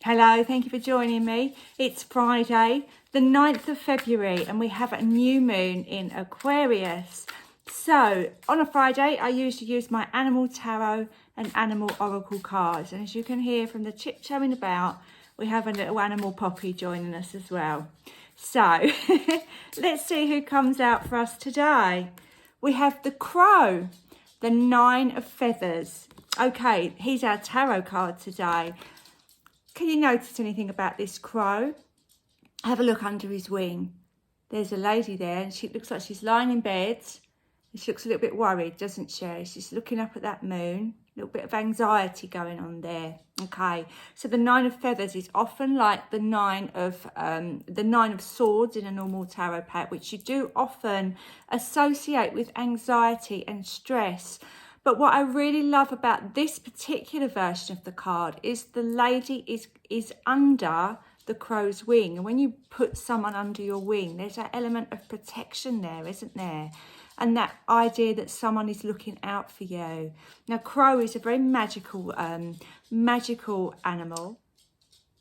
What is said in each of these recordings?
Hello, thank you for joining me. It's Friday, the 9th of February, and we have a new moon in Aquarius. So, on a Friday, I usually use my Animal Tarot and Animal Oracle cards. And as you can hear from the chit-chatting about, we have a little animal Poppy joining us as well. So, let's see who comes out for us today. We have the Crow, the 9 of Feathers. Okay, he's our tarot card today. Can you notice anything about this crow? Have a look under his wing. There's a lady there and she looks like she's lying in bed. And she looks a little bit worried, doesn't she? She's looking up at that moon. A little bit of anxiety going on there. Okay, so the 9 of Feathers is often like the nine of Swords in a normal tarot pack, which you do often associate with anxiety and stress. But what I really love about this particular version of the card is the lady is under the crow's wing. And when you put someone under your wing, there's that element of protection there, isn't there? And that idea that someone is looking out for you. Now, crow is a very magical animal.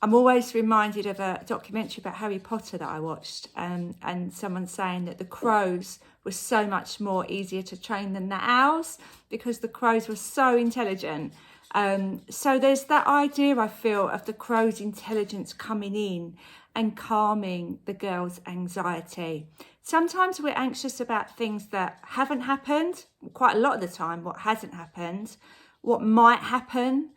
I'm always reminded of a documentary about Harry Potter that I watched, and someone saying that the crows were so much more easier to train than the owls because the crows were so intelligent. So there's that idea, I feel, of the crow's intelligence coming in and calming the girl's anxiety. Sometimes we're anxious about things that haven't happened, quite a lot of the time, what hasn't happened, what might happen.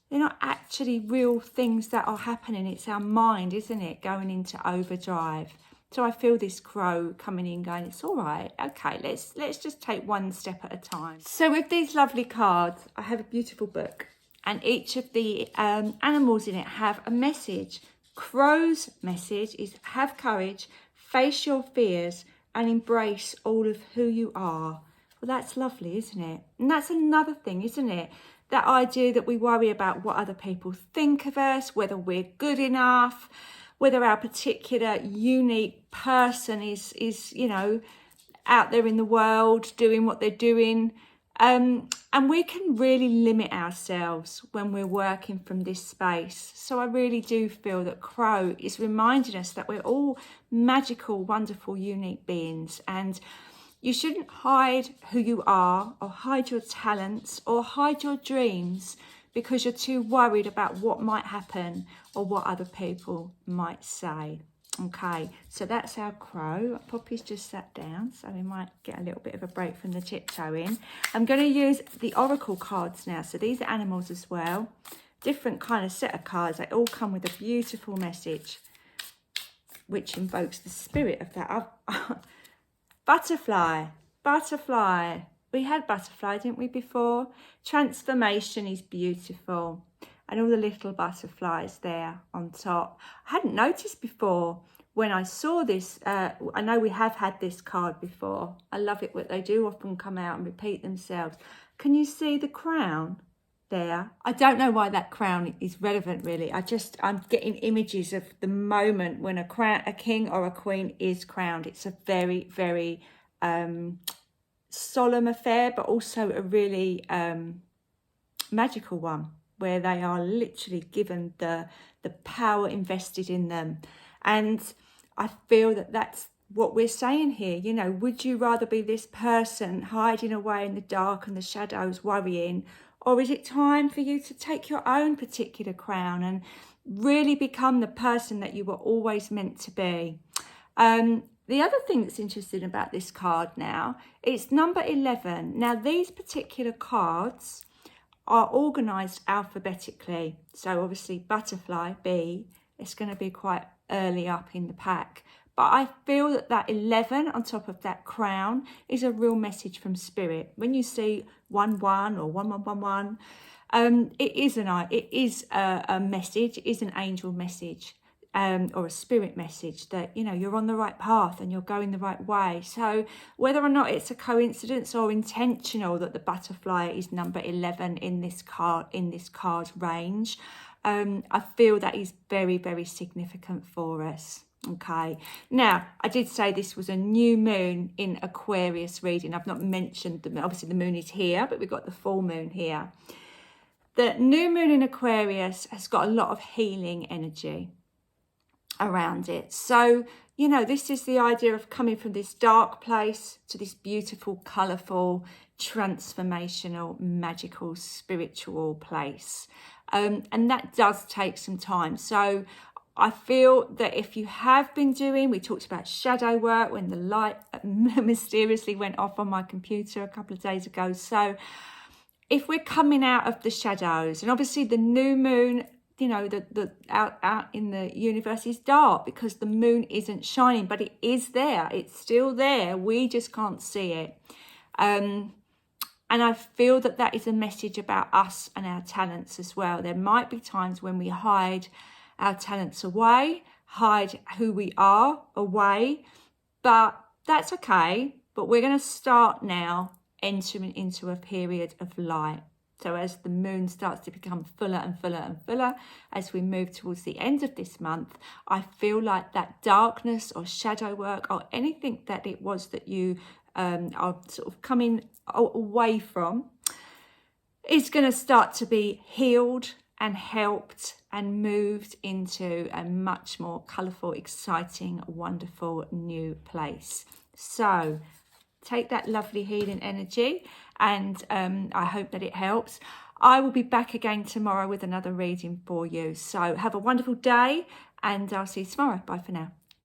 They're not actually real things that are happening. It's our mind, isn't it, going into overdrive. So I feel this crow coming in going, it's all right. Okay, let's just take one step at a time. So with these lovely cards, I have a beautiful book. And each of the animals in it have a message. Crow's message is have courage, face your fears, and embrace all of who you are. Well, that's lovely, isn't it? And that's another thing, isn't it? That idea that we worry about what other people think of us, whether we're good enough, whether our particular unique person is out there in the world doing what they're doing. And we can really limit ourselves when we're working from this space. So I really do feel that Crow is reminding us that we're all magical, wonderful, unique beings. And you shouldn't hide who you are or hide your talents or hide your dreams because you're too worried about what might happen or what other people might say. Okay, so that's our crow. Poppy's just sat down, so we might get a little bit of a break from the chit-chatting. I'm going to use the oracle cards now. So these are animals as well. Different kind of set of cards. They all come with a beautiful message, which invokes the spirit of that. Butterfly. We had butterfly, didn't we, before? Transformation is beautiful. And all the little butterflies there on top. I hadn't noticed before when I saw this. I know we have had this card before. I love it when they do often come out and repeat themselves. Can you see the crown there? I don't know why that crown is relevant, really. I'm getting images of the moment when a king or a queen is crowned. It's a very, very solemn affair, but also a really magical one, where they are literally given the power invested in them. And I feel that that's what we're saying here. You know, would you rather be this person hiding away in the dark and the shadows worrying, or is it time for you to take your own particular crown and really become the person that you were always meant to be? The other thing that's interesting about this card now, it's number 11. Now, these particular cards are organised alphabetically. So obviously butterfly, B, it's going to be quite early up in the pack. But I feel that 11 on top of that crown is a real message from spirit. When you see 11 or 1111, it is a message, it is an angel message. Or a spirit message that, you know, you're on the right path and you're going the right way. So whether or not it's a coincidence or intentional that the butterfly is number 11 in this card's range, I feel that is very, very significant for us. Okay, now I did say this was a new moon in Aquarius reading. I've not mentioned them. Obviously the moon is here, but we've got the full moon here. the new moon in Aquarius has got a lot of healing energy around it. So, you know, this is the idea of coming from this dark place to this beautiful, colourful, transformational, magical, spiritual place. And that does take some time. So I feel that if you have been doing, we talked about shadow work when the light mysteriously went off on my computer a couple of days ago. So if we're coming out of the shadows, and obviously the new moon, you know, the out in the universe is dark because the moon isn't shining, but it is there. It's still there. We just can't see it. And I feel that that is a message about us and our talents as well. There might be times when we hide our talents away, hide who we are away, but that's okay. But we're going to start now entering into a period of light. So as the moon starts to become fuller and fuller and fuller, as we move towards the end of this month, I feel like that darkness or shadow work or anything that it was that you are sort of coming away from is going to start to be healed and helped and moved into a much more colourful, exciting, wonderful new place. So take that lovely healing energy, and I hope that it helps. I will be back again tomorrow with another reading for you. So have a wonderful day, and I'll see you tomorrow. Bye for now.